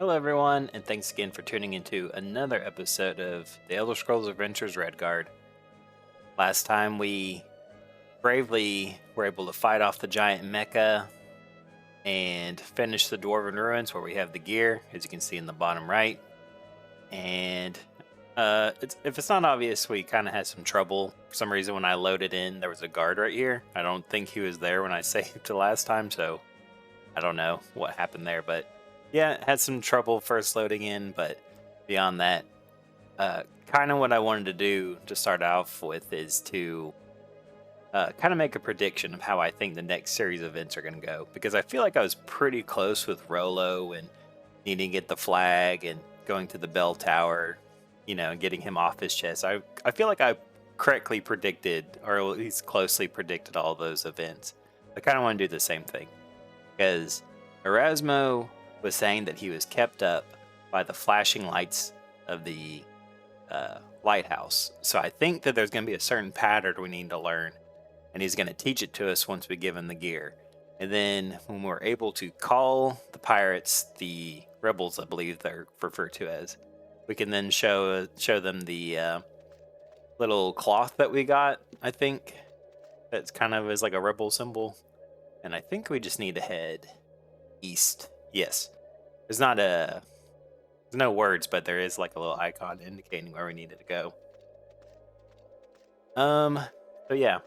Hello, everyone, and thanks again for tuning into another episode of The Elder Scrolls Adventures Redguard. Last time we bravely were able to fight off the giant mecha and finish the Dwarven Ruins where we have the gear, as you can see in the bottom right. And if it's not obvious, we kind of had some trouble. For some reason, when I loaded in, there was a guard right here. I don't think he was there when I saved the last time, so I don't know what happened there, but yeah, had some trouble first loading in, but beyond that, kind of what I wanted to do to start off with is to kind of make a prediction of how I think the next series of events are going to go, because I feel like I was pretty close with Rolo and needing to get the flag and going to the bell tower, and getting him off his chest. I feel like I correctly predicted, or at least closely predicted, all those events. I kind of want to do the same thing, because Erasmo was saying that he was kept up by the flashing lights of the lighthouse. So I think that there's going to be a certain pattern we need to learn, and he's going to teach it to us once we give him the gear. And then when we're able to call the pirates, the rebels, I believe they're referred to as, we can then show them the little cloth that we got, I think. That's kind of is like a rebel symbol. And I think we just need to head east. Yes. There's no words, but there is like a little icon indicating where we needed to go. So yeah.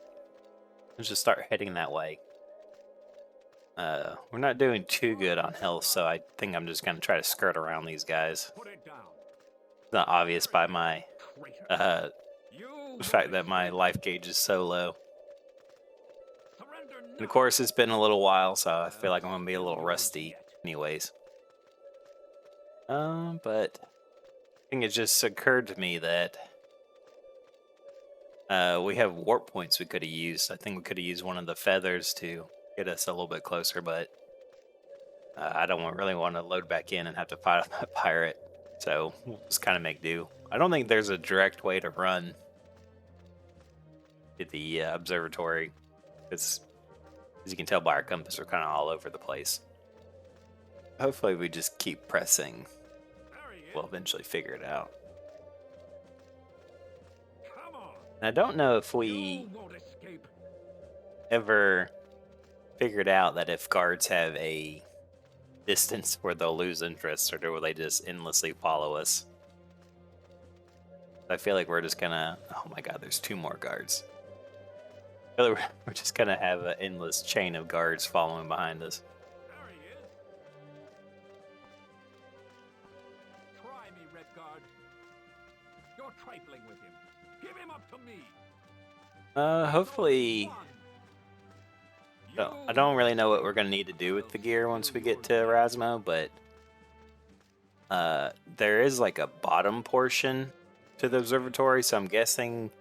Let's just start heading that way. We're not doing too good on health, so I think I'm just gonna try to skirt around these guys. It's not obvious by my the fact that my life gauge is so low. And of course, it's been a little while, so I feel like I'm gonna be a little rusty anyways. But I think it just occurred to me that we have warp points we could have used. I think we could have used one of the feathers to get us a little bit closer, but I don't really want to load back in and have to fight a pirate, so we'll just kind of make do. I don't think there's a direct way to run to the observatory, because as you can tell by our compass, we're kind of all over the place. Hopefully we just keep pressing. We'll eventually figure it out. And I don't know if we ever figured out that if guards have a distance where they'll lose interest, or will they just endlessly follow us. I feel like we're just gonna... Oh my god, there's 2 more guards. I feel like we're just gonna have an endless chain of guards following behind us. Try me, Redguard. You're trifling with him. Give him up to me. Hopefully... I don't really know what we're going to need to do with the gear once we get to Erasmo, but there is like a bottom portion to the observatory, so I'm guessing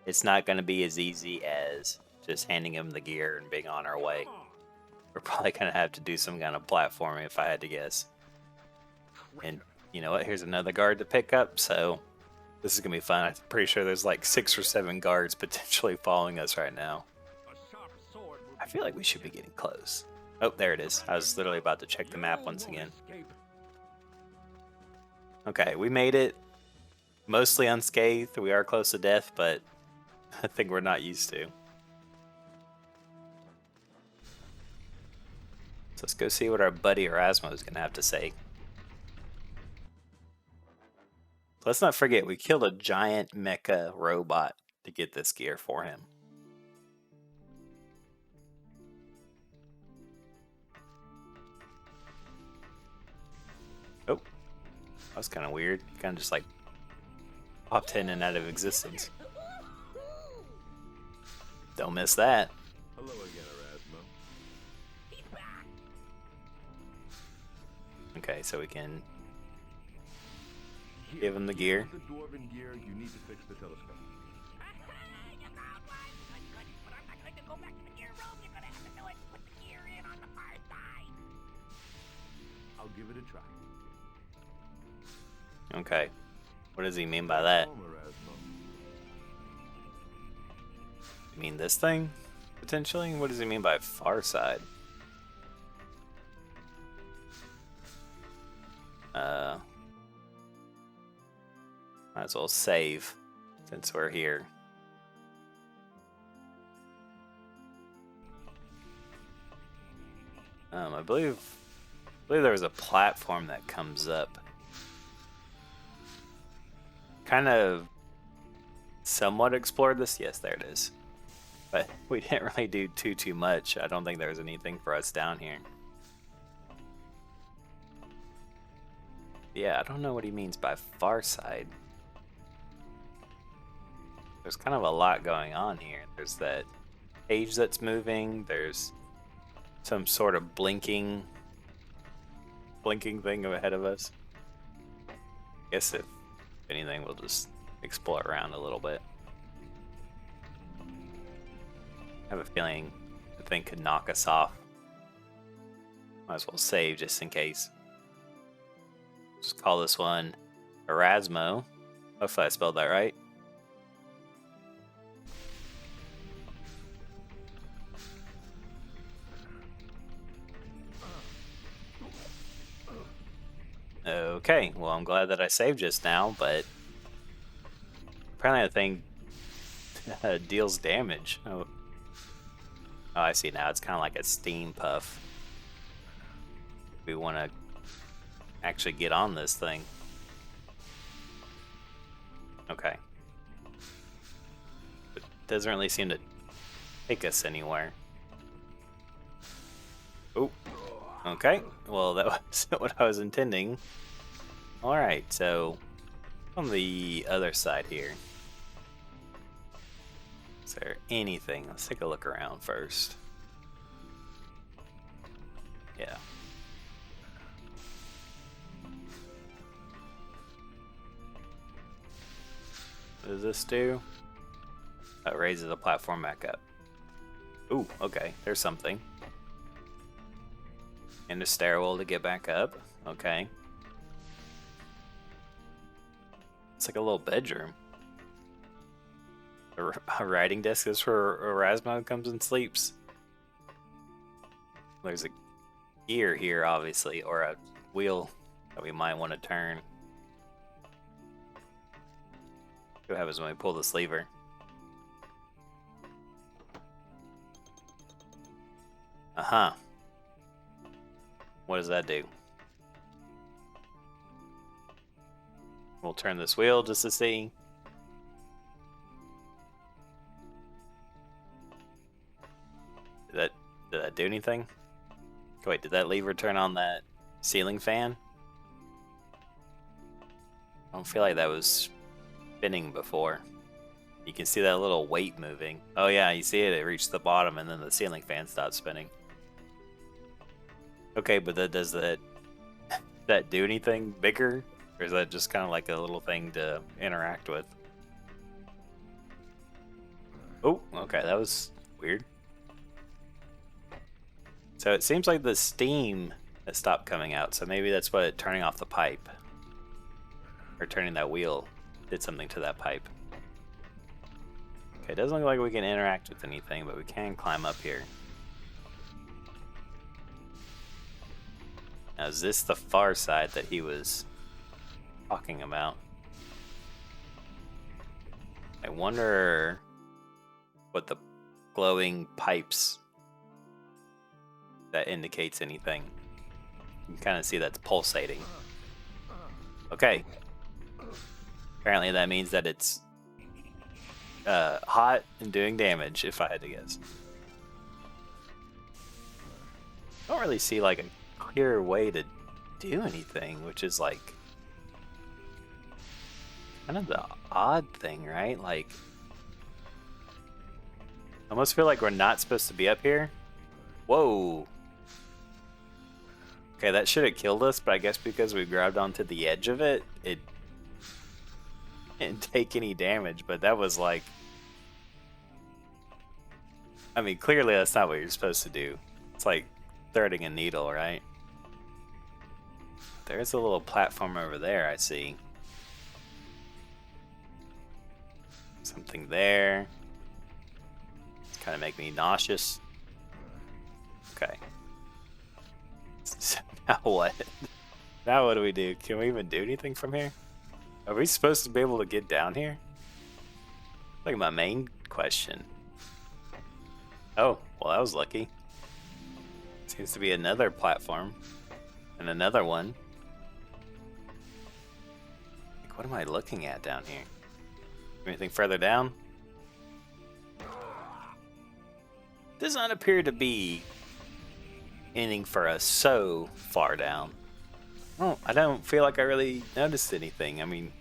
it's not going to be as easy as just handing him the gear and being on our way. We're probably going to have to do some kind of platforming if I had to guess. And you know what? Here's another guard to pick up, so this is going to be fun. I'm pretty sure there's like 6 or 7 guards potentially following us right now. I feel like we should be getting close. Oh, there it is. I was literally about to check the map once again. Okay, we made it. Mostly unscathed. We are close to death, but I think we're not used to. So let's go see what our buddy Erasmo is going to have to say. So let's not forget, we killed a giant mecha robot to get this gear for him. Oh, that was kind of weird. He kind of just like popped in and out of existence. Don't miss that. Hello again, Erasmo. Okay, so we can give him the gear. The dwarven gear, you need to fix the telescope. I'll give it a try. Okay. What does he mean by that? You mean this thing? Potentially? What does he mean by far side? Might as well save since we're here. I believe there was a platform that comes up. Kind of somewhat explored this. Yes, there it is. But we didn't really do too much. I don't think there was anything for us down here. Yeah, I don't know what he means by far side. There's kind of a lot going on here. There's that page that's moving. There's some sort of blinking thing ahead of us. I guess if anything, we'll just explore around a little bit. I have a feeling the thing could knock us off. Might as well save just in case. Just call this one Erasmo. Hopefully I spelled that right. Okay, well I'm glad that I saved just now, but apparently the thing deals damage. Oh, I see now. It's kind of like a steam puff. We want to actually get on this thing. Okay. It doesn't really seem to take us anywhere. Oh. Okay. Well, that was what I was intending. Alright, so on the other side here. Is there anything? Let's take a look around first. Yeah. What does this do? That raises the platform back up. Ooh, okay, there's something. And a stairwell to get back up. Okay. It's like a little bedroom. A writing desk is where Erasmo comes and sleeps. There's a gear here, obviously, or a wheel that we might want to turn. What happens when we pull this lever? Uh-huh. What does that do? We'll turn this wheel just to see. Did that do anything? Wait, did that lever turn on that ceiling fan? I don't feel like that was spinning before. You can see that little weight moving. Oh yeah, you see it, it reached the bottom and then the ceiling fan stopped spinning. Okay, but does that do anything bigger? Or is that just kind of like a little thing to interact with? Oh, okay, that was weird. So it seems like the steam has stopped coming out, so maybe that's what turning off the pipe. Or turning that wheel did something to that pipe. Okay, it doesn't look like we can interact with anything, but we can climb up here. Now, is this the far side that he was talking about? I wonder what the glowing pipes that indicates anything. You can kind of see that's pulsating. Okay. Apparently that means that it's hot and doing damage, if I had to guess. I don't really see like a clear way to do anything, which is like kind of the odd thing, right? Like, I almost feel like we're not supposed to be up here. Whoa. Okay, that should have killed us, but I guess because we grabbed onto the edge of it, it didn't take any damage, but that was like... I mean, clearly that's not what you're supposed to do. It's like threading a needle, right? There's a little platform over there, I see. Something there. It's kind of making me nauseous. Okay. So now what? Now what do we do? Can we even do anything from here? Are we supposed to be able to get down here? Like my main question. Oh, well that was lucky. Seems to be another platform. And another one. Like, what am I looking at down here? Anything further down? Does not appear to be anything for us so far down. Oh, I don't feel like I really noticed anything. I mean,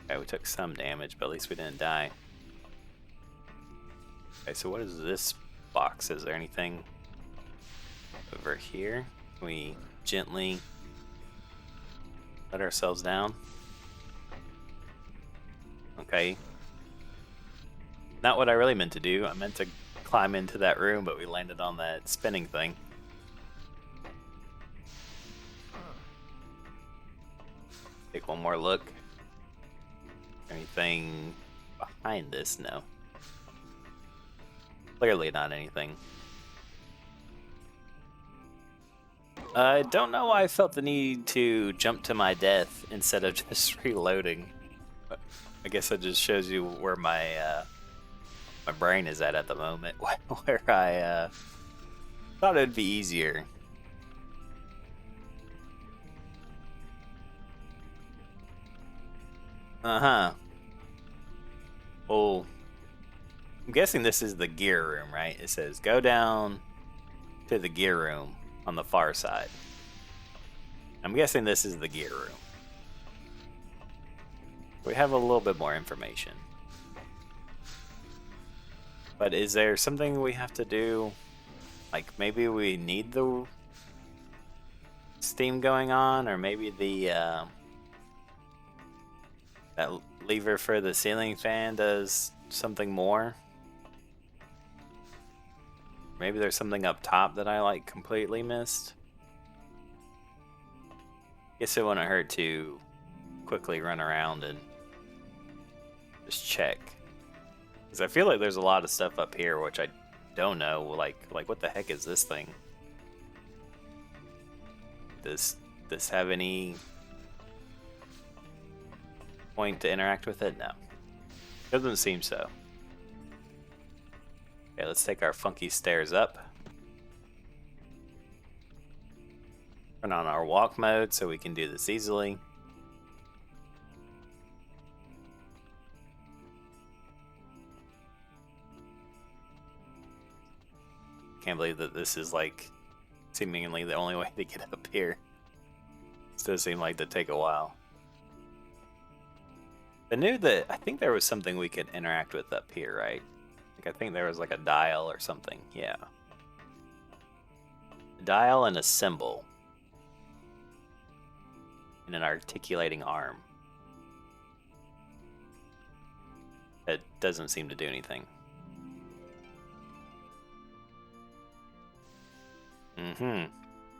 okay, we took some damage, but at least we didn't die. Okay, so what is this box? Is there anything over here? Can we gently let ourselves down? Okay. Not what I really meant to do. I meant to climb into that room, but we landed on that spinning thing. Take one more look. Anything behind this? No. Clearly not anything. I don't know why I felt the need to jump to my death instead of just reloading. I guess that just shows you where my my brain is at the moment, where I thought it'd be easier. Uh-huh. Well, I'm guessing this is the gear room, right? It says go down to the gear room on the far side. I'm guessing this is the gear room. We have a little bit more information. But is there something we have to do? Like maybe we need the steam going on, or maybe the that lever for the ceiling fan does something more. Maybe there's something up top that I like completely missed. Guess it wouldn't hurt to quickly run around and just check. Because I feel like there's a lot of stuff up here which I don't know. Like what the heck is this thing? Does this have any point to interact with it? No. Doesn't seem so. Okay, let's take our funky stairs up. Turn on our walk mode so we can do this easily. Can't believe that this is like seemingly the only way to get up here. This does seem like to take a while. I knew that I think there was something we could interact with up here, right? Like I think there was like a dial or something. Yeah. A dial and a symbol. And an articulating arm. It doesn't seem to do anything.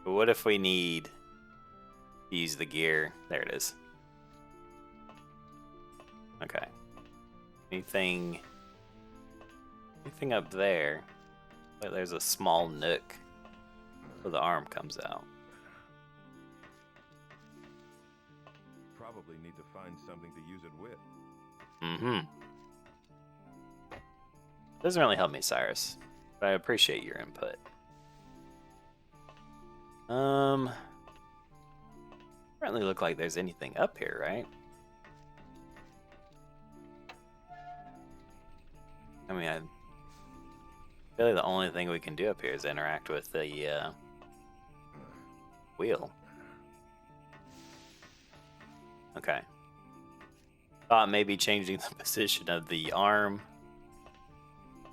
But what if we need to use the gear? There it is. Okay. Anything up there? Like there's a small nook where the arm comes out. Probably need to find something to use it with. Doesn't really help me, Cyrus, but I appreciate your input. Doesn't really look like there's anything up here, right? I mean, really the only thing we can do up here is interact with the wheel. Okay. Thought maybe changing the position of the arm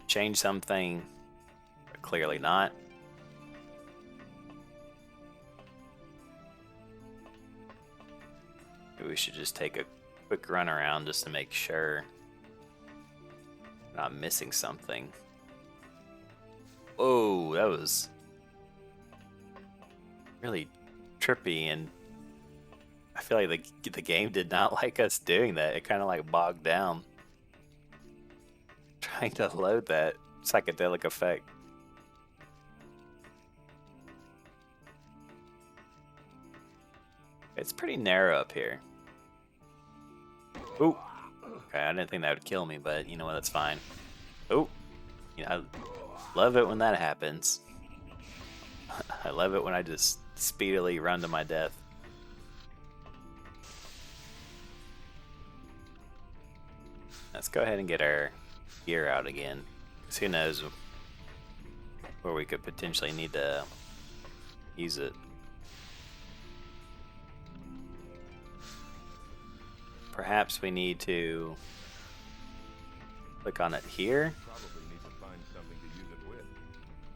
change something, but clearly not. Maybe we should just take a quick run around just to make sure we're not missing something. Whoa, that was really trippy, and I feel like the game did not like us doing that. It kind of like bogged down trying to load that psychedelic effect. It's pretty narrow up here. Ooh. Okay, I didn't think that would kill me, but you know what? That's fine. Ooh. You know, I love it when that happens. I love it when I just speedily run to my death. Let's go ahead and get our gear out again. 'Cause who knows where we could potentially need to use it. Perhaps we need to click on it here. Probably need to find something to use it with.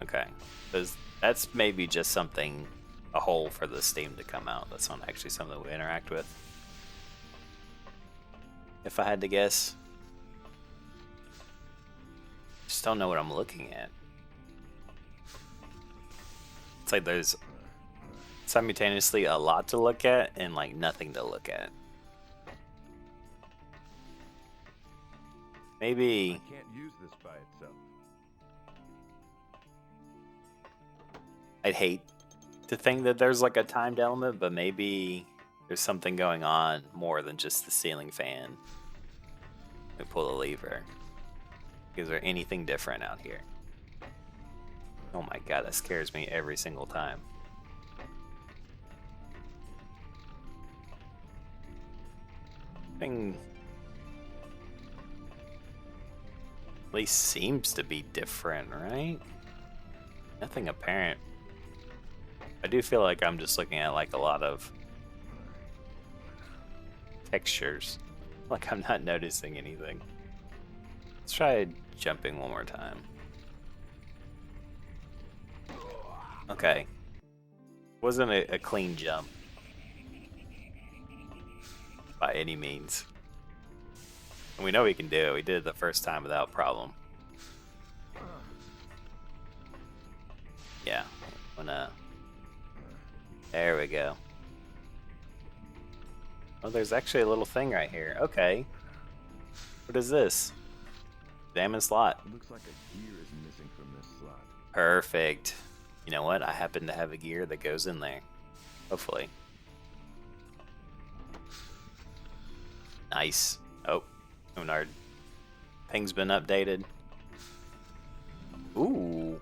Okay, because that's maybe just something, a hole for the steam to come out. That's not actually something we interact with. If I had to guess. Just don't know what I'm looking at. It's like there's simultaneously a lot to look at and like nothing to look at. Maybe I can't use this by itself. I'd hate to think that there's like a timed element, but maybe there's something going on more than just the ceiling fan. We pull the lever. Is there anything different out here? Oh my god, that scares me every single time. Thing at least seems to be different, right? Nothing apparent. I do feel like I'm just looking at like a lot of textures. Like I'm not noticing anything. Let's try jumping one more time. Okay. Wasn't a clean jump. By any means. And we know we can do it. We did it the first time without problem. Yeah. There we go. Oh, there's actually a little thing right here. Okay. What is this? Examine slot. Looks like a gear is missing from this slot. Perfect. You know what? I happen to have a gear that goes in there. Hopefully. Nice. Oh, our thing's been updated. Ooh.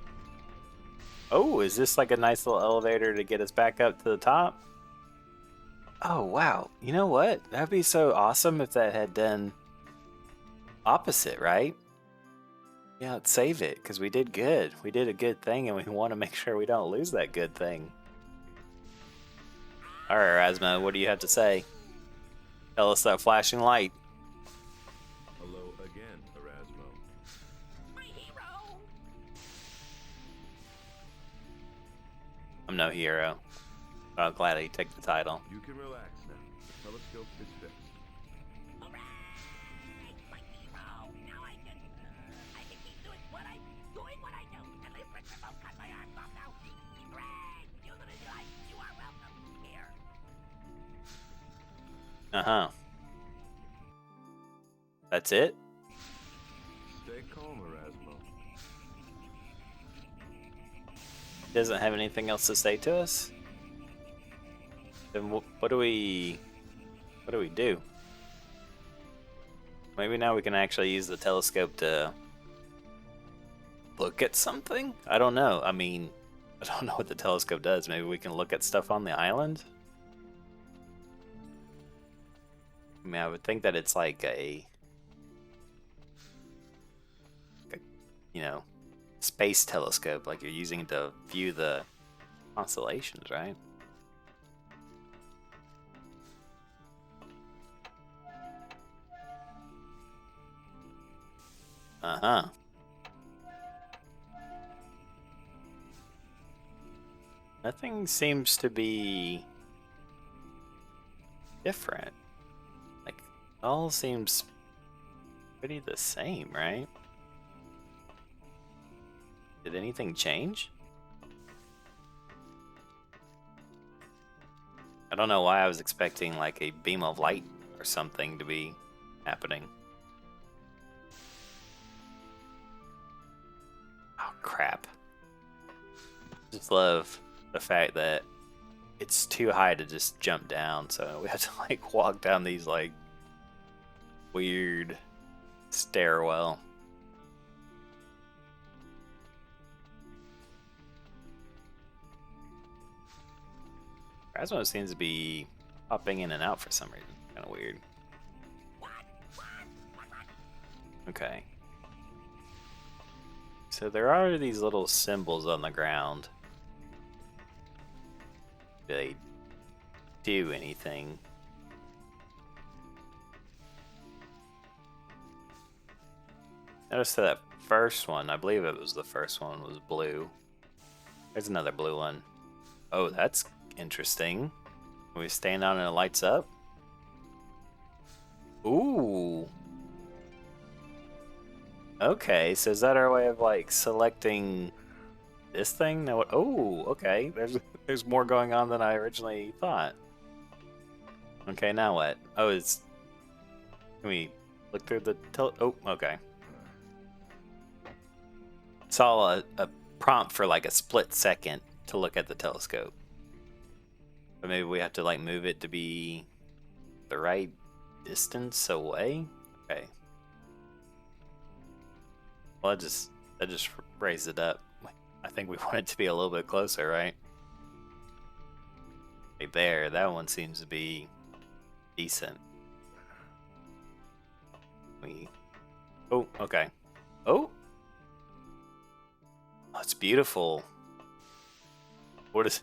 Oh, is this like a nice little elevator to get us back up to the top? Oh, wow. You know what? That'd be so awesome if that had done opposite, right? Yeah, let's save it, because we did good. We did a good thing, and we want to make sure we don't lose that good thing. Alright, Erasmo, what do you have to say? Tell us that flashing light. Hello again, Erasmo. My hero! I'm no hero. But I'm glad he took the title. You can relax now. The telescope is fixed. Hooray! My hero! Now I can keep doing what I do. At least Richard won't cut my arms off now. Hooray! Use it as you like. You are welcome here. Uh-huh. That's it? Stay calm, Erasmo. He doesn't have anything else to say to us? Then what do we do? Maybe now we can actually use the telescope to look at something? I don't know. I mean, I don't know what the telescope does. Maybe we can look at stuff on the island? I mean, I would think that it's like a you know, space telescope, like you're using it to view the constellations, right? Uh-huh. Nothing seems to be different. Like, it all seems pretty the same, right? Did anything change? I don't know why I was expecting like a beam of light or something to be happening. Oh crap. Just love the fact that it's too high to just jump down, so we have to like walk down these like weird stairwell. Erasmo seems to be popping in and out for some reason. Kind of weird. Okay. So there are these little symbols on the ground. Do they do anything? Notice that first one, I believe it was the first one, was blue. There's another blue one. Oh, that's interesting. When we stand on it, it lights up. Ooh. Okay, so is that our way of like selecting this thing? No. Oh, okay. There's more going on than I originally thought. Okay, now what? Oh, it's. Can we look through the oh, okay. Saw a prompt for like a split second to look at the telescope. But maybe we have to like move it to be the right distance away? Okay. Well, that just raised it up. I think we want it to be a little bit closer, right? Right there, that one seems to be decent. Oh, okay. Oh! Oh, it's beautiful. What is...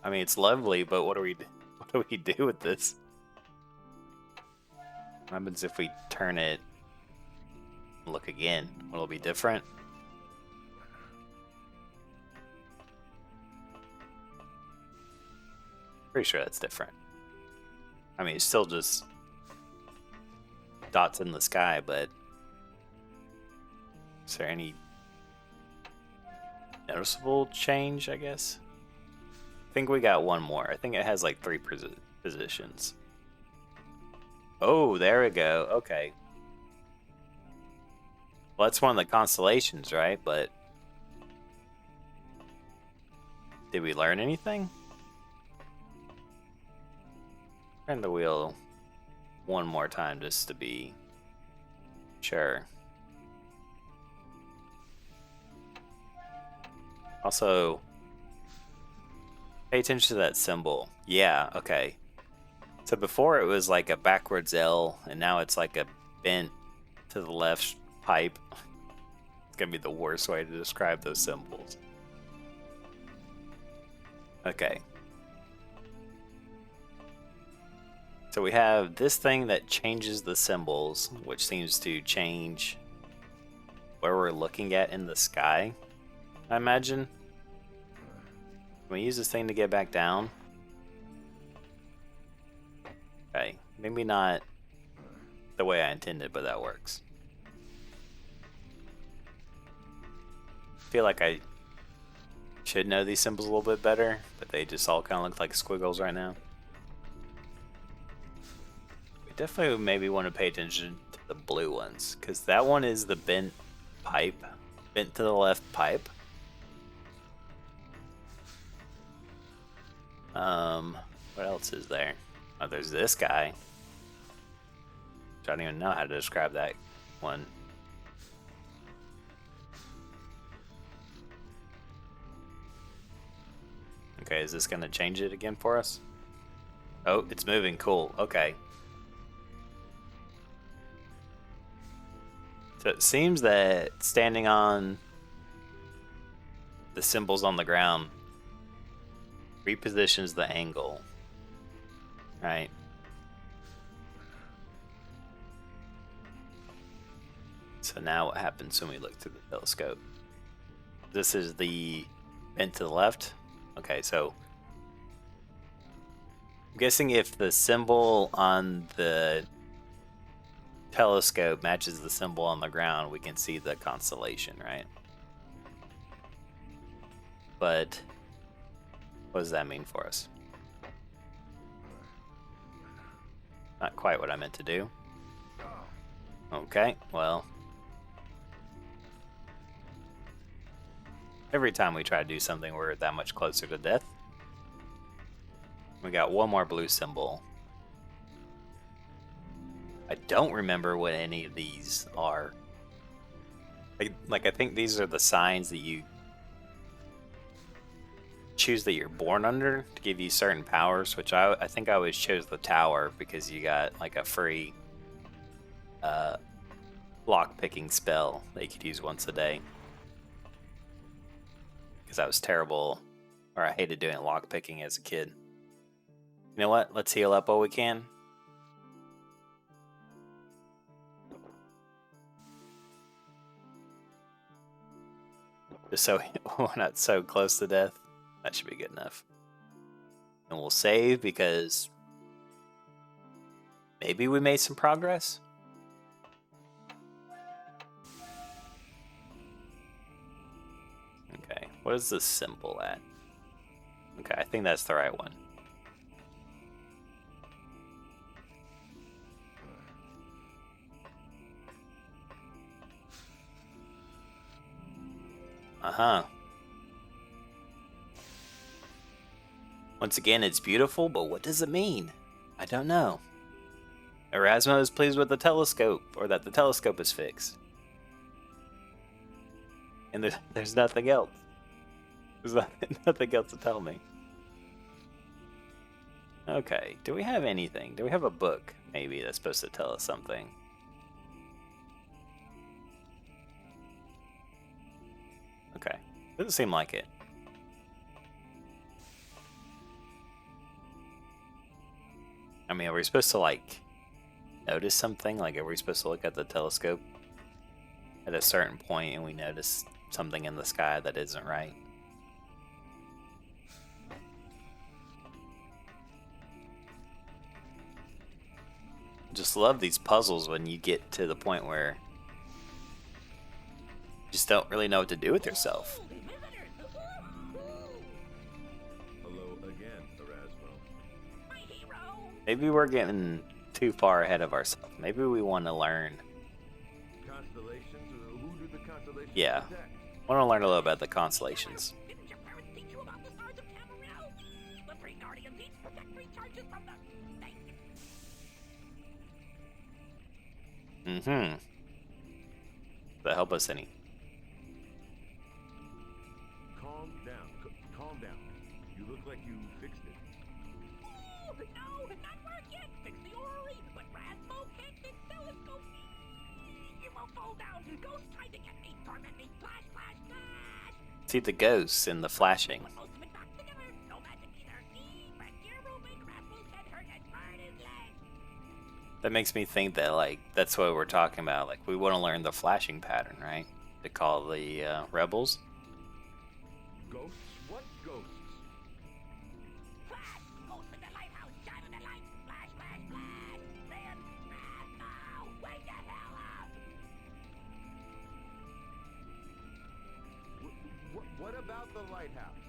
I mean, it's lovely, but what do we do with this? What happens if we turn it and look again? Will it be different? Pretty sure that's different. I mean, it's still just dots in the sky, but is there any noticeable change, I guess? I think we got one more. I think it has like 3 positions. Oh, there we go. Okay. Well, that's one of the constellations, right? But did we learn anything? Turn the wheel one more time just to be sure. Also, pay attention to that symbol. Yeah, okay. So before it was like a backwards L, and now it's like a bent to the left pipe. It's gonna be the worst way to describe those symbols. Okay. So we have this thing that changes the symbols, which seems to change where we're looking at in the sky, I imagine. Can we use this thing to get back down? Okay, maybe not the way I intended, but that works. I feel like I should know these symbols a little bit better, but they just all kind of look like squiggles right now. We definitely maybe want to pay attention to the blue ones, because that one is the bent pipe, bent to the left pipe. What else is there? Oh, there's this guy. I don't even know how to describe that one. Okay, is this going to change it again for us? Oh, it's moving. Cool. Okay. So it seems that standing on the symbols on the ground repositions the angle. Right. So now what happens when we look through the telescope? This is the bent to the left. Okay, so I'm guessing if the symbol on the telescope matches the symbol on the ground, we can see the constellation, right? But what does that mean for us? Not quite what I meant to do. Okay, well. Every time we try to do something, we're that much closer to death. We got one more blue symbol. I don't remember what any of these are. Like I think these are the signs that you choose that you're born under to give you certain powers, which I think I always chose the tower because you got like a free lock picking spell that you could use once a day. Because I was terrible, or I hated doing lock picking as a kid. You know what? Let's heal up while we can. Just so we're not so close to death. That should be good enough. And we'll save because maybe we made some progress. Okay, what is the symbol at? Okay, I think that's the right one. Uh-huh. Once again, it's beautiful, but what does it mean? I don't know. Erasmo is pleased with the telescope, or that the telescope is fixed. And there's nothing else. There's nothing else to tell me. Okay, do we have anything? Do we have a book, maybe, that's supposed to tell us something? Okay, doesn't seem like it. I mean, are we supposed to, like, notice something? Like, are we supposed to look at the telescope at a certain point and we notice something in the sky that isn't right? Just love these puzzles when you get to the point where you just don't really know what to do with yourself. Hello again, Erasmo. My hero! Maybe we're getting too far ahead of ourselves. Maybe we want to learn. Constellations? Who do the constellations Yeah. protect? I want to learn a little about the constellations. Didn't your parents teach you about the stars of Camarel? The three guardians each protect three charges from the snake. Mm-hmm. Does that help us any? Calm down. Calm down. You look like you fixed it. Oh, no, not work yet. Fix the orrery, but Erasmo can't fix telescope. You won't fall down. Ghost tried to get me, torment me. Flash, flash, flash. See the ghosts in the flashing. We're supposed to be back together. No magic either. Back to your room, and Erasmo's head hurt and burn his leg. That makes me think that, like, that's what we're talking about. Like, we want to learn the flashing pattern, right? To call the rebels. Ghosts? What ghosts? Flash! Ghost in the lighthouse! Shine in the light! Flash, flash, flash! Then, Erasmo! Wake the hell up! What about the lighthouse?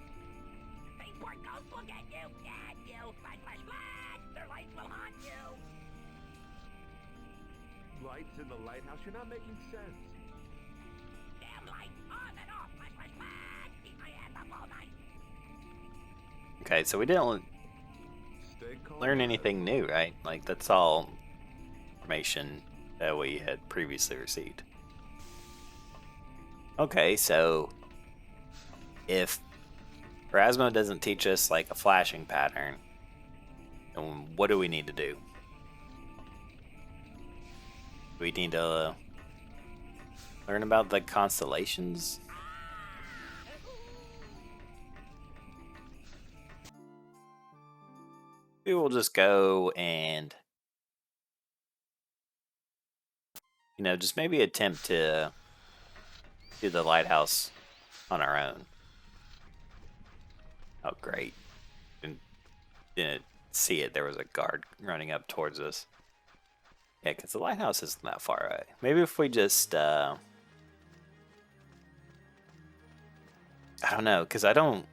These poor ghosts will get you! Get you! Flash, flash, flash! Their lights will haunt you! Lights in the lighthouse? You're not making sense. Damn lights! On and off! Flash, flash, flash! Keep my ass up all night! Okay, so we didn't Stay calm. learn anything new, right? Like, that's all information that we had previously received. Okay, so if Erasmo doesn't teach us, like, a flashing pattern, then what do we need to do? We need to learn about the constellations? We will just go and, you know, just maybe attempt to do the lighthouse on our own. Oh, great. Didn't see it. There was a guard running up towards us. Yeah, because the lighthouse isn't that far away. Maybe if we just, I don't know, because I don't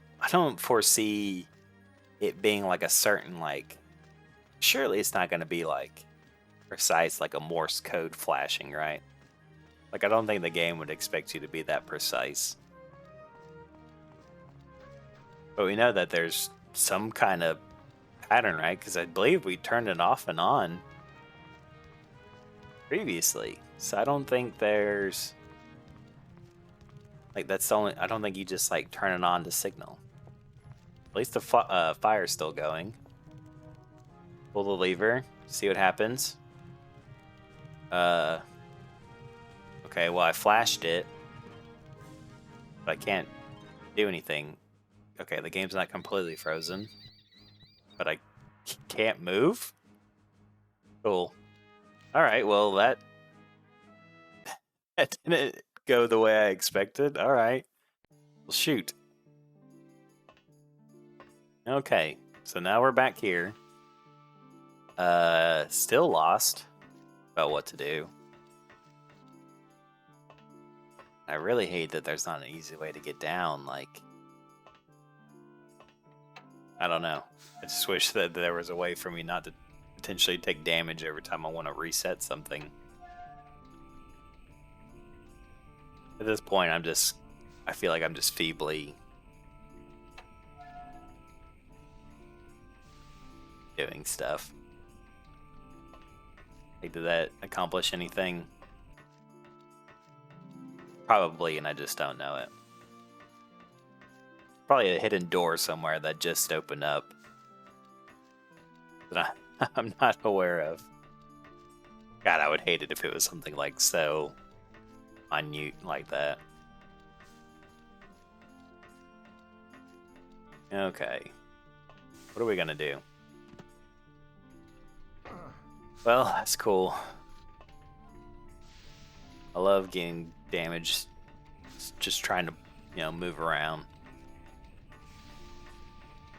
foresee it being like a certain, like, surely it's not going to be like precise, like a Morse code flashing, right? Like, I don't think the game would expect you to be that precise. But we know that there's some kind of pattern, right? Because I believe we turned it off and on previously. So I don't think there's... Like, that's the only... I don't think you just, like, turn it on to signal. At least the fire's still going. Pull the lever. See what happens. Okay, well, I flashed it. But I can't do anything. Okay, the game's not completely frozen. But I can't move? Cool. Alright, well, that didn't go the way I expected. Alright. Well, shoot. Okay, so now we're back here. Still lost about what to do. I really hate that there's not an easy way to get down, like... I don't know. I just wish that there was a way for me not to potentially take damage every time I want to reset something. At this point, I feel like I'm just feebly doing stuff. Like, did that accomplish anything? Probably, and I just don't know it. Probably a hidden door somewhere that just opened up that I'm not aware of. God, I would hate it if it was something like so minute like that. Okay. What are we gonna do? Well, that's cool. I love getting damaged just trying to, move around.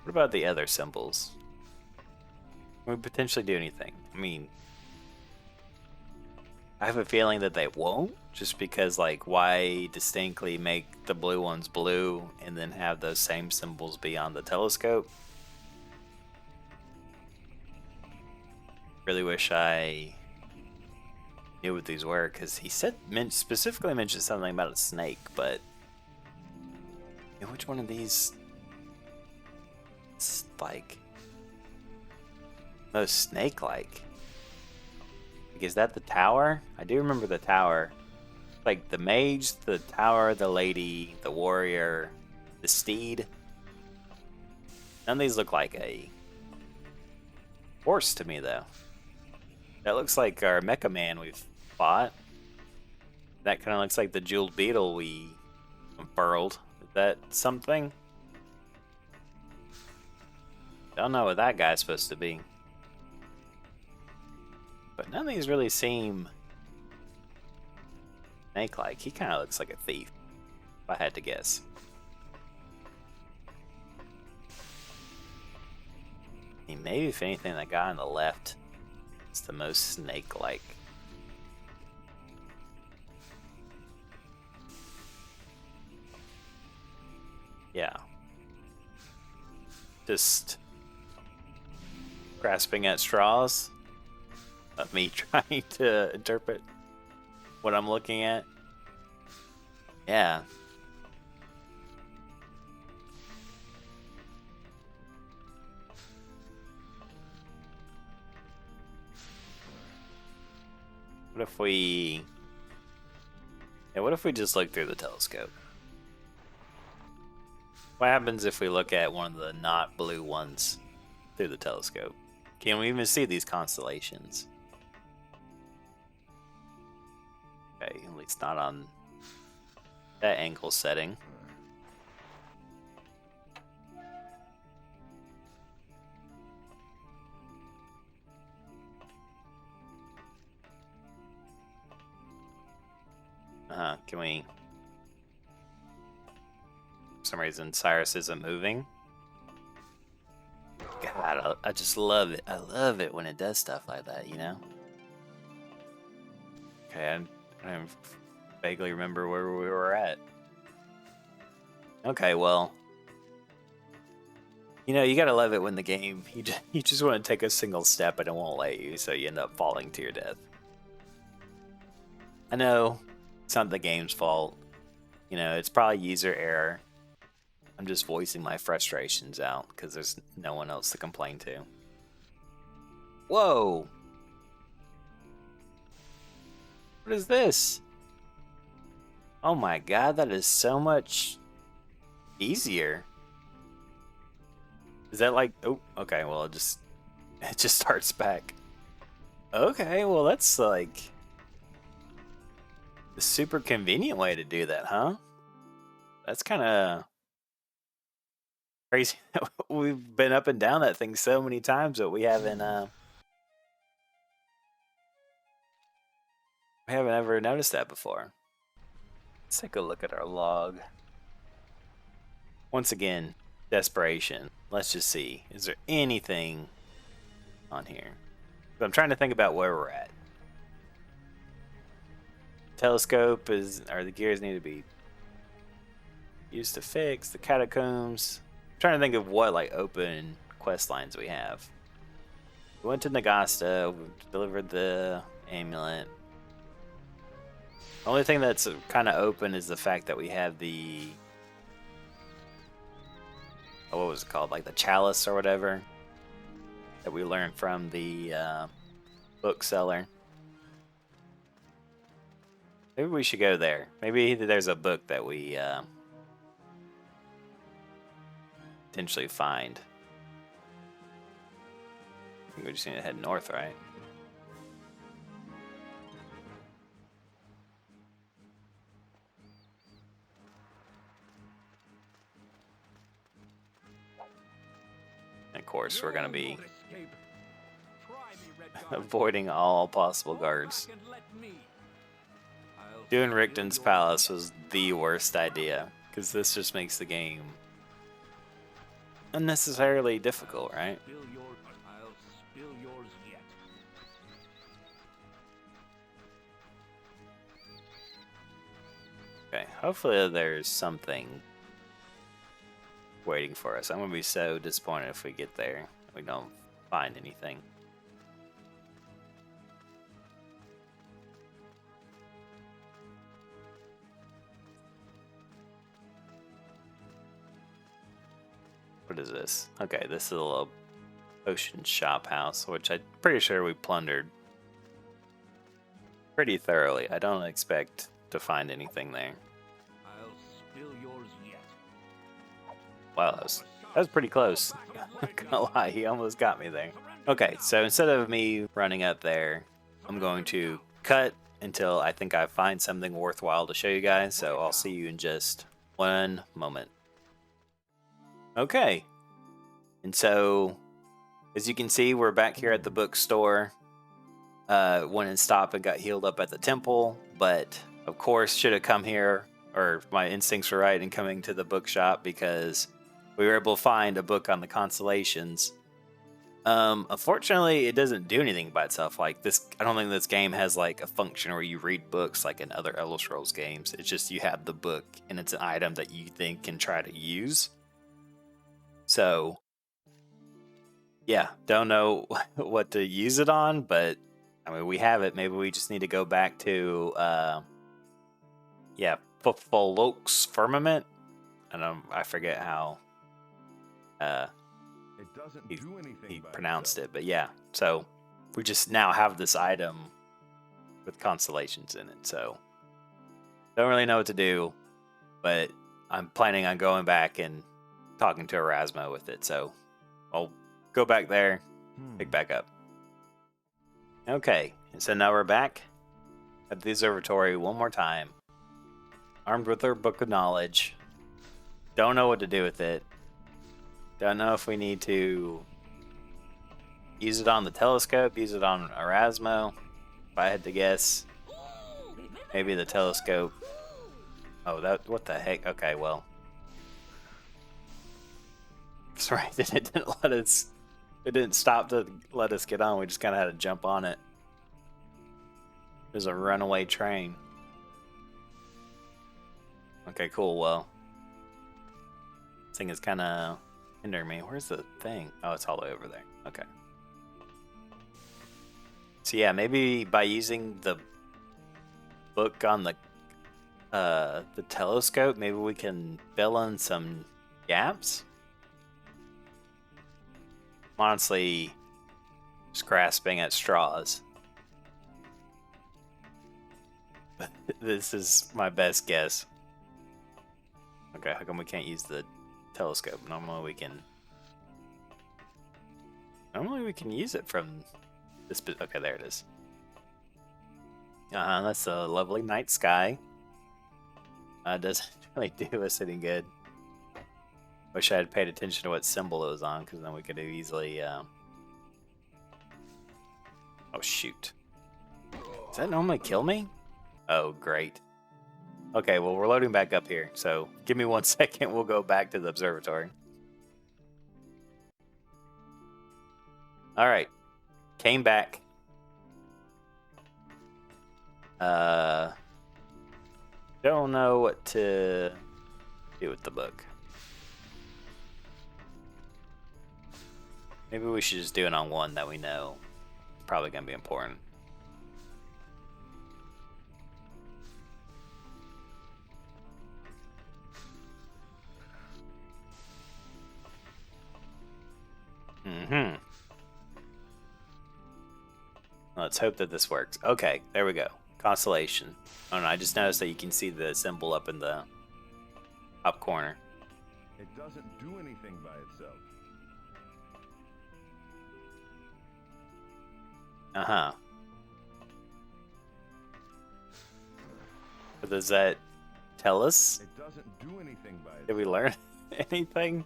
What about the other symbols? Can we potentially do anything? I mean, I have a feeling that they won't, just because, like, why distinctly make the blue ones blue and then have those same symbols be on the telescope? Really wish I knew what these were, because he specifically mentioned something about a snake, but which one of these? It's like most snake-like. Like, is that the tower? I do remember the tower. Like the mage, the tower, the lady, the warrior, the steed. None of these look like a horse to me, though. That looks like our Mecha Man we've fought. That kind of looks like the jeweled beetle we unfurled. Is that something? Don't know what that guy's supposed to be. But none of these really seem snake-like. He kind of looks like a thief, if I had to guess. I mean, maybe if anything, that guy on the left is the most snake-like. Yeah. Just grasping at straws of me trying to interpret what I'm looking at. Yeah. What if we... Yeah, what if we just look through the telescope? What happens if we look at one of the not blue ones through the telescope? Can we even see these constellations? Okay, at least not on that angle setting. Can we... For some reason, Cyrus isn't moving. God, I just love it. I love it when it does stuff like that, you know? Okay, I vaguely remember where we were at. Okay, well... You know, you gotta love it when the game... You just want to take a single step and it won't let you, so you end up falling to your death. I know it's not the game's fault. You know, it's probably user error. I'm just voicing my frustrations out because there's no one else to complain to. Whoa! What is this? Oh my god, that is so much easier. Is that like, oh, okay, well it just starts back. Okay, well that's like a super convenient way to do that, huh? That's kind of crazy. We've been up and down that thing so many times that we haven't ever noticed that before. Let's take a look at our log. Once again, desperation. Let's just see. Is there anything on here? I'm trying to think about where we're at. Telescope or the gears need to be used to fix the catacombs. I'm trying to think of what like open quest lines we have. We went to Nagasta, we delivered the amulet. The only thing that's kind of open is the fact that we have the what was it called, like the chalice or whatever that we learned from the bookseller. Maybe we should go there. Maybe there's a book that we potentially find. I think we just need to head north, right? And of course, we're going to be avoiding all possible guards. Doing Richten's Palace was the worst idea, because this just makes the game unnecessarily difficult, right? Okay, hopefully there's something waiting for us. I'm going to be so disappointed if we get there and we don't find anything. What is this? Okay, this is a little potion shop house, which I'm pretty sure we plundered pretty thoroughly. I don't expect to find anything there. I'll spill yours yet. Wow, that was pretty close. Not gonna lie, he almost got me there. Okay, so instead of me running up there, I'm going to cut until I think I find something worthwhile to show you guys, so I'll see you in just one moment. Okay, and so as you can see, we're back here at the bookstore. Went and stopped and got healed up at the temple, but of course should have come here, or my instincts were right in coming to the bookshop, because we were able to find a book on the constellations. Unfortunately, it doesn't do anything by itself. Like this, I don't think this game has like a function where you read books like in other Elder Scrolls games. It's just you have the book and it's an item that you then can try to use. So, yeah, don't know what to use it on, but I mean, we have it. Maybe we just need to go back to, Folok's Firmament. I forget how It doesn't do anything he by pronounced itself. it, but yeah. So we just now have this item with constellations in it. So don't really know what to do, but I'm planning on going back and talking to Erasmo with it. So I'll go back there, pick back up. Okay, and so now we're back at the observatory one more time, armed with our book of knowledge. Don't know what to do with it. Don't know if we need to use it on the telescope, use it on Erasmo. If I had to guess, maybe the telescope. Oh, what the heck? Okay, well. That's right, it didn't let us. It didn't stop to let us get on. We just kind of had to jump on it. There's a runaway train. Okay, cool. Well, this thing is kind of hindering me. Where's the thing? Oh, it's all the way over there. Okay. So yeah, maybe by using the book on the telescope, maybe we can fill in some gaps? I'm honestly just grasping at straws. This is my best guess. Okay, how come we can't use the telescope? Normally we can use it from this. Okay, there it is. That's a lovely night sky. Doesn't really do us any good. Wish I had paid attention to what symbol it was on, because then we could have easily. Oh shoot! Does that normally kill me? Oh great. Okay, well we're loading back up here, so give me 1 second. We'll go back to the observatory. All right, came back. Don't know what to do with the book. Maybe we should just do it on one that we know is probably going to be important. Let's hope that this works. Okay, there we go. Constellation. Oh no, I just noticed that you can see the symbol up in the top corner. It doesn't do anything by itself. Uh-huh. But does that tell us? It doesn't do anything by itself. Did we learn anything?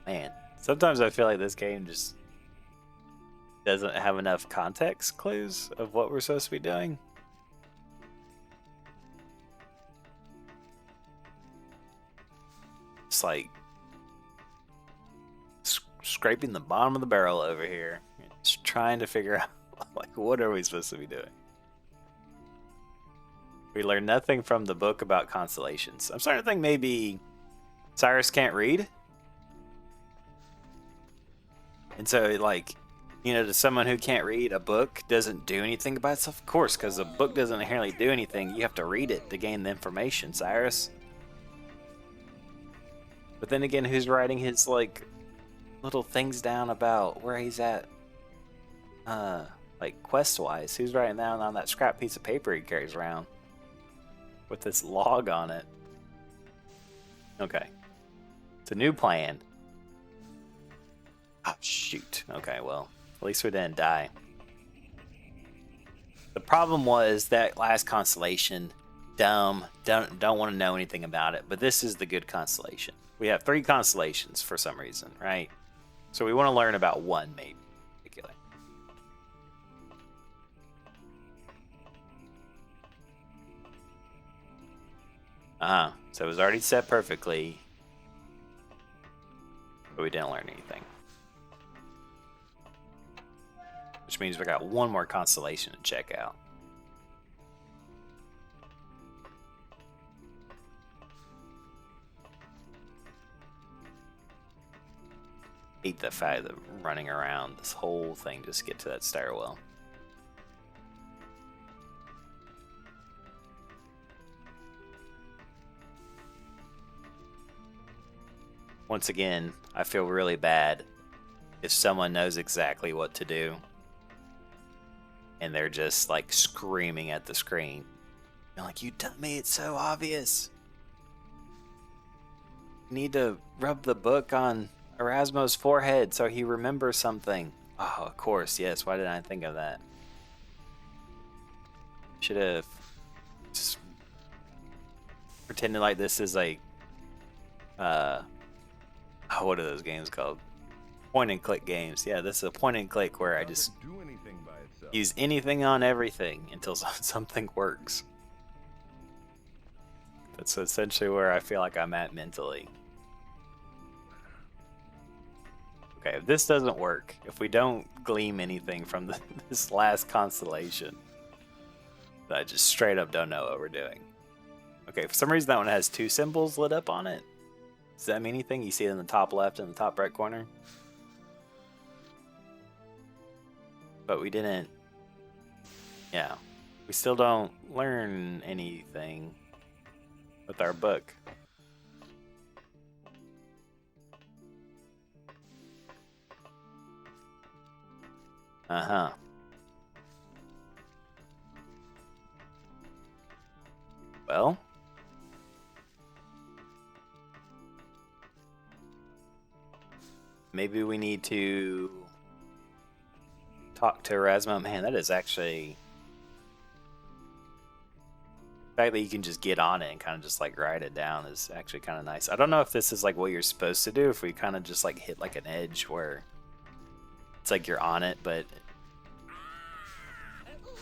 Man, sometimes I feel like this game just doesn't have enough context clues of what we're supposed to be doing. It's like scraping the bottom of the barrel over here. Just trying to figure out, like, what are we supposed to be doing? We learn nothing from the book about constellations. I'm starting to think maybe Cyrus can't read. And so, like, you know, to someone who can't read, a book doesn't do anything by itself. Of course, because a book doesn't inherently do anything. You have to read it to gain the information, Cyrus. But then again, who's writing his, like, little things down about where he's at? Like, quest-wise. Who's writing down on that scrap piece of paper he carries around? With this log on it. Okay. It's a new plan. Oh, shoot. Okay, well, at least we didn't die. The problem was that last constellation, dumb, don't want to know anything about it, but this is the good constellation. We have 3 constellations for some reason, right? So we want to learn about one, maybe, in particular. So it was already set perfectly, but we didn't learn anything. Which means we got one more constellation to check out. Hate the fact that running around this whole thing just to get to that stairwell. Once again, I feel really bad if someone knows exactly what to do and they're just like screaming at the screen. You're like, you tell me it's so obvious. You need to rub the book on Erasmo's forehead so he remembers something. Oh, of course, yes. Why didn't I think of that? Should have just pretended like this is like, what are those games called? Point and click games. Yeah, this is a point and click where I just use anything on everything until something works. That's essentially where I feel like I'm at mentally. Okay, if this doesn't work, if we don't glean anything from this last constellation, I just straight up don't know what we're doing. Okay, for some reason that one has 2 symbols lit up on it. Does that mean anything? You see it in the top left and the top right corner? But we didn't... Yeah. We still don't learn anything with our book. Uh-huh. Well, maybe we need to talk to Erasmo. Man, that is actually... The fact that you can just get on it and kind of just like write it down is actually kind of nice. I don't know if this is like what you're supposed to do, if we kind of just like hit like an edge where it's like you're on it, but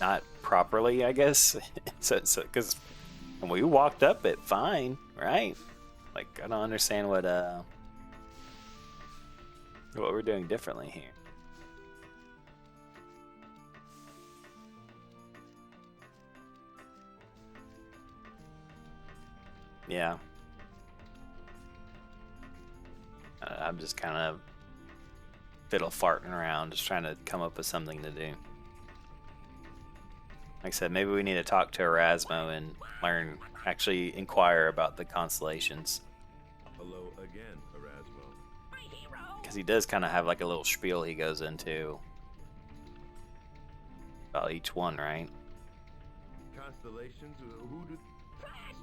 not properly, I guess. so because when we walked up it fine, right? Like I don't understand what we're doing differently here. Yeah. I'm just kind of fiddle farting around, just trying to come up with something to do. Like I said, maybe we need to talk to Erasmo and actually inquire about the constellations. Hello again, Erasmo. My hero. Because he does kind of have like a little spiel he goes into about each one, right? Constellations? Who do... Trash.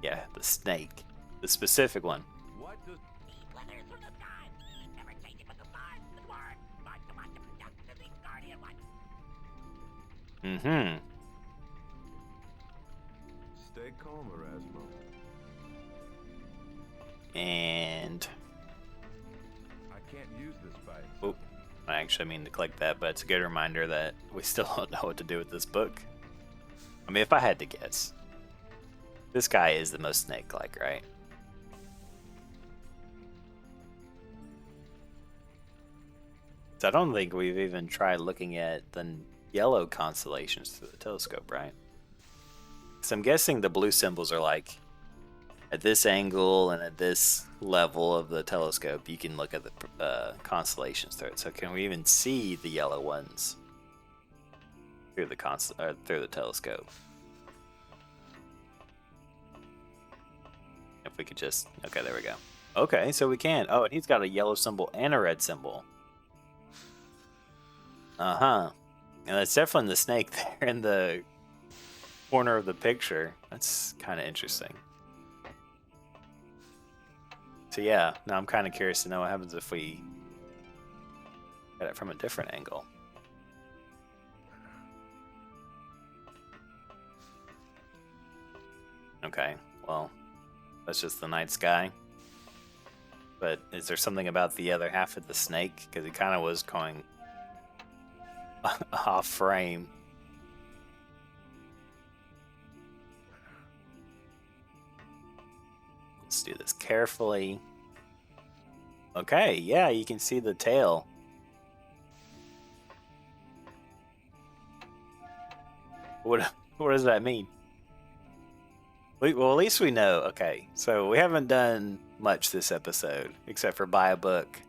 Yeah, the snake. The specific one. What does... These letters from the sky. Never change it with the stars. The word. Mark the one to protect the guardian one. Mm-hmm. Stay calm, Erasmo. And... I can't use this fight. Oh, I actually mean to click that, but it's a good reminder that we still don't know what to do with this book. I mean, if I had to guess, this guy is the most snake-like, right? So I don't think we've even tried looking at the yellow constellations through the telescope, right? So I'm guessing the blue symbols are like at this angle and at this level of the telescope, you can look at the constellations through it. So can we even see the yellow ones through the through the telescope? If we could just... Okay, there we go. Okay, so we can. Oh, and he's got a yellow symbol and a red symbol. Uh-huh. And that's definitely the snake there in the corner of the picture. That's kind of interesting. So yeah, now I'm kind of curious to know what happens if we get it from a different angle. Okay, well, that's just the night sky. But is there something about the other half of the snake? Because he kind of was going off frame. Let's do this carefully. Okay, yeah, you can see the tail. What does that mean? Well, at least we know. Okay, so we haven't done much this episode except for buy a book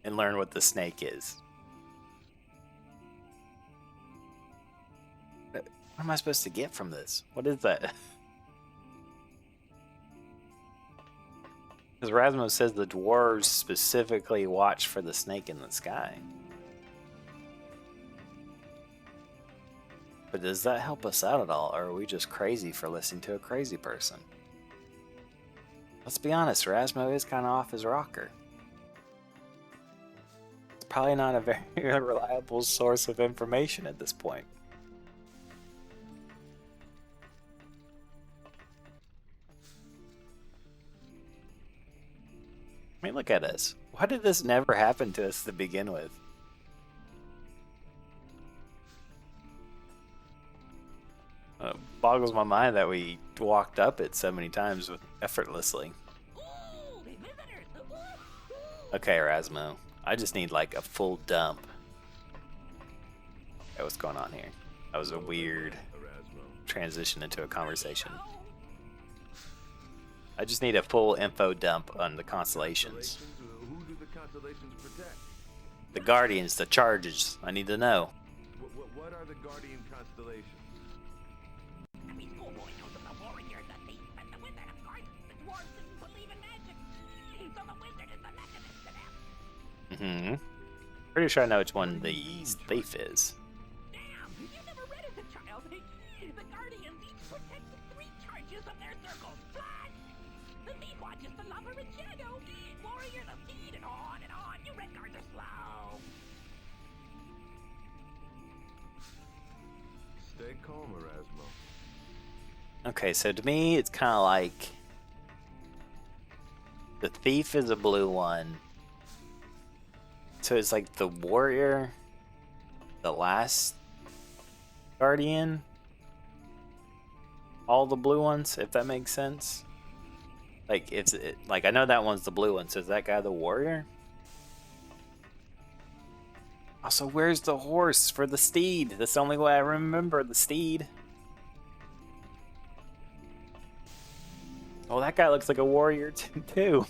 and learn what the snake is. What am I supposed to get from this? What is that? Because Erasmo says the dwarves specifically watch for the snake in the sky. But does that help us out at all, or are we just crazy for listening to a crazy person? Let's be honest, Erasmo is kind of off his rocker. It's probably not a very reliable source of information at this point. I mean, look at us. Why did this never happen to us to begin with? Boggles my mind that we walked up it so many times effortlessly. Ooh, the visitors. Ooh. Okay, Erasmo. I just need like a full dump. Okay, what's going on here? That was a weird Erasmo. transition into a conversation. I just need a full info dump on the constellations. Who do the constellations protect? The Guardians, the Charges. I need to know. What are the guardian constellations? Every schoolboy knows about warriors, the thief, and the wizard, of course. The dwarves didn't believe in magic. So the wizard is the mechanism to them. Mm-hmm. Pretty sure I know which one the thief is. Damn, you never read it, child. The Guardians each protect 3 charges of their circle. Plus, the thief watches the lover in shadow. Warrior the feed and on and on. You Redguards are slow. Stay calm, Erasmo. Okay, so to me, it's kind of like the thief is a blue one. So it's like the warrior, the last guardian, all the blue ones, if that makes sense. Like like I know that one's the blue one. So is that guy the warrior? Also, where's the horse for the steed? That's the only way I remember the steed. Oh, that guy looks like a warrior too.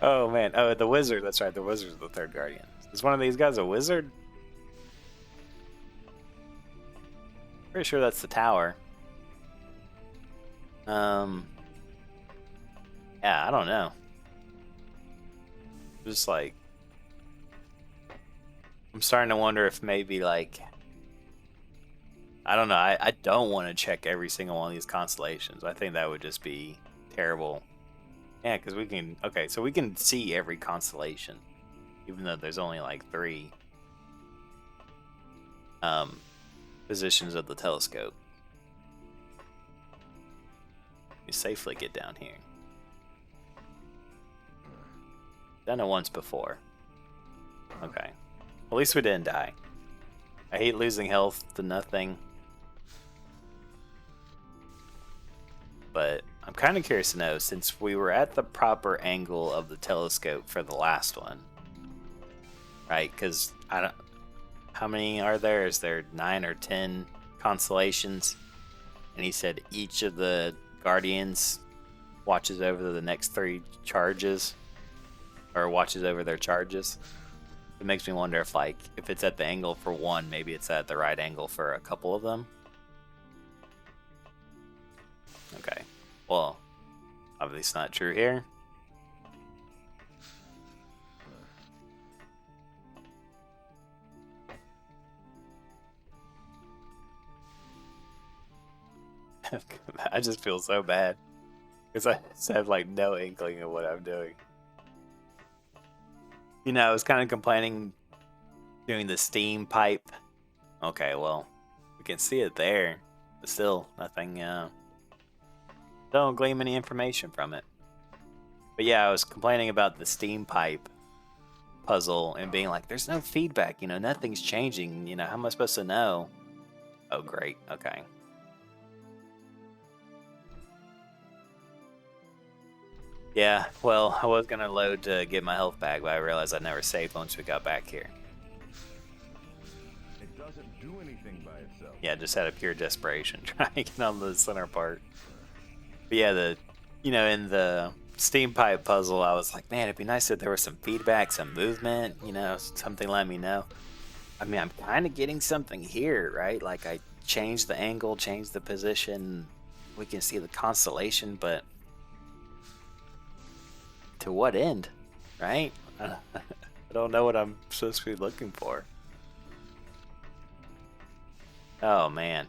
Oh man. Oh, the wizard. That's right. The wizard's the third guardian. Is one of these guys a wizard? Pretty sure that's the tower. Yeah, I don't know. Just like, I'm starting to wonder if maybe like, I don't know. I don't want to check every single one of these constellations. I think that would just be terrible. Yeah, because we can. Okay, so we can see every constellation, even though there's only like 3 positions of the telescope. You safely get down here. Done it once before. Okay. At least we didn't die. I hate losing health to nothing. But I'm kind of curious to know, since we were at the proper angle of the telescope for the last one, right? Because I don't. How many are there? Is there 9 or 10 constellations? And he said each of the guardians watches over the next 3 charges, or watches over their charges. It makes me wonder if, like, if it's at the angle for one, maybe it's at the right angle for a couple of them. Okay. Well, obviously it's not true here. I just feel so bad because I just have like no inkling of what I'm doing. You know, I was kind of complaining doing the steam pipe. Okay, well, we can see it there, but still nothing. Don't glean any information from it. But yeah, I was complaining about the steam pipe puzzle and being like, "There's no feedback. You know, nothing's changing. You know, how am I supposed to know?" Oh, great. Okay. Yeah, well, I was gonna load to get my health back, but I realized I never saved once we got back here. It doesn't do anything by itself. Yeah, just out of pure desperation, trying to get on the center part. But yeah, in the steam pipe puzzle, I was like, man, it'd be nice if there was some feedback, some movement, you know, something let me know. I mean, I'm kind of getting something here, right? Like I changed the angle, changed the position. We can see the constellation, but to what end, right? I don't know what I'm supposed to be looking for. Oh man.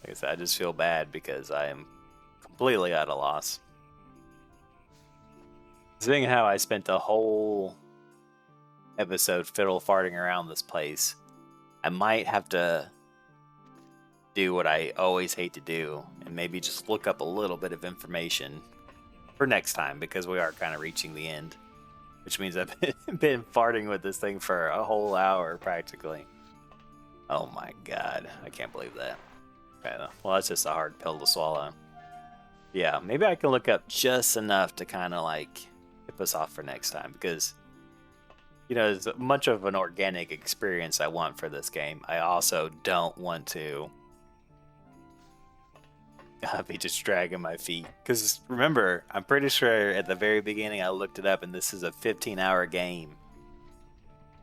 Like I said, I just feel bad because I am completely at a loss. Seeing how I spent the whole episode fiddle farting around this place, I might have to do what I always hate to do and maybe just look up a little bit of information for next time, because we are kind of reaching the end, which means I've been farting with this thing for a whole hour practically. Oh my god, I can't believe that. Okay, well, that's just a hard pill to swallow. Yeah, maybe I can look up just enough to kind of like tip us off for next time, because you know, as much of an organic experience I want for this game, I also don't want to be just dragging my feet. Because remember, I'm pretty sure at the very beginning I looked it up and this is a 15-hour game.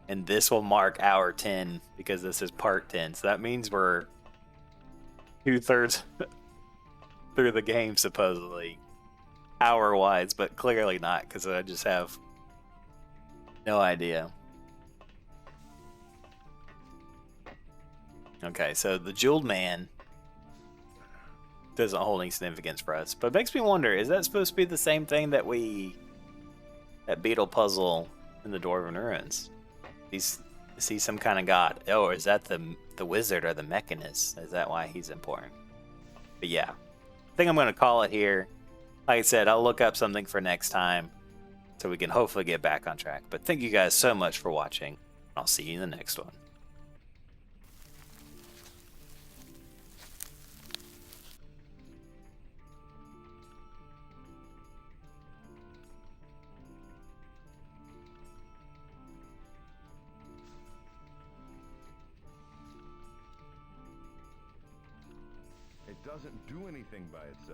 And this will mark hour 10 because this is part 10. So that means we're 2/3 through the game, supposedly. Hour-wise, but clearly not, because I just have No idea. Okay, so the Jeweled Man doesn't hold any significance for us, but it makes me wonder: is that supposed to be the same thing that beetle puzzle in the Dwarven Ruins? Is he some kind of god? Oh, or is that the wizard or the mechanist? Is that why he's important? But yeah, I think I'm gonna call it here. Like I said, I'll look up something for next time so we can hopefully get back on track. But thank you guys so much for watching. I'll see you in the next one. It doesn't do anything by itself.